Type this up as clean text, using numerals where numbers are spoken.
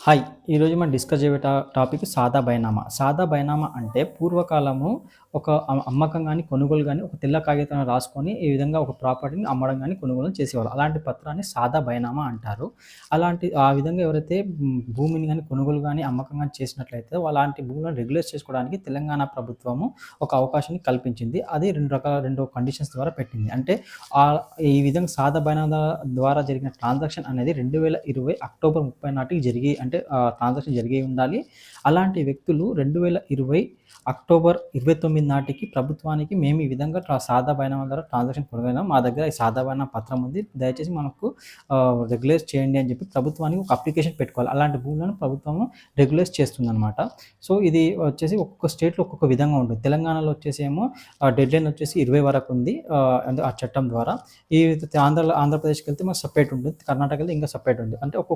Hi! ఈరోజు మనం discuss చేయబోయే టాపిక్ సాదా బైనామా. సాదా బైనామా అంటే పూర్వకాలము ఒక అమ్మకం గాని, కొనుగోలు గాని ఒక తెల్ల కాగితంలో రాసుకొని ఈ విధంగా ఒక ప్రాపర్టీని అమ్మడం గాని, కొనుగోలు చేసేవాళ్ళు. అలాంటి పత్రాన్ని సాదా బైనామా అంటారు. ఆ విధంగా ఎవరైతే భూమిని గాని, కొనుగోలు గాని, అమ్మకం గాని చేసినట్లయితే అలాంటి భూములను రెగ్యులైజ్ చేసుకోవడానికి తెలంగాణ ప్రభుత్వము ఒక అవకాశాన్ని కల్పించింది. అది 2 కండిషన్స్ ద్వారా పెట్టింది. అంటే ఆహ్, ఈ విధంగా సాదా బైనామా ద్వారా జరిగిన ట్రాన్సాక్షన్ అనేది 2020 అక్టోబర్ 30 నాటికి అంటే ట్రాన్సాక్షన్ జరిగి ఉండాలి. అలాంటి వ్యక్తులు 2020 అక్టోబర్ 29 నాటికి ప్రభుత్వానికి మేము ఈ విధంగా సాదా బైనామా ద్వారా ట్రాన్సాక్షన్ పొందగలం. మా దగ్గర ఈ సాదా బైనామా పత్రం ఉంది. దయచేసి మనకు రెగ్యులైజ్ చేయండి అని చెప్పి ప్రభుత్వానికి ఒక అప్లికేషన్ పెట్టుకోవాలి. అలాంటి భూములను ప్రభుత్వము రెగ్యులైజ్ చేస్తుందనమాట. సో, ఇది వచ్చేసి ఒక్కొక్క స్టేట్‌లో ఒక్కొక్క విధంగా ఉంటుంది. తెలంగాణలో వచ్చేసేమో డెడ్‌లైన్ వచ్చేసి 20 వరకు ఉంది. అంటే ఆ చట్టం ద్వారా. ఈ ఆంధ్రప్రదేశ్‌కెళ్తే మనకు సెపరేట్ ఉంటుంది. కర్ణాటకలో ఇంకా సెపరేట్ ఉంది. అంటే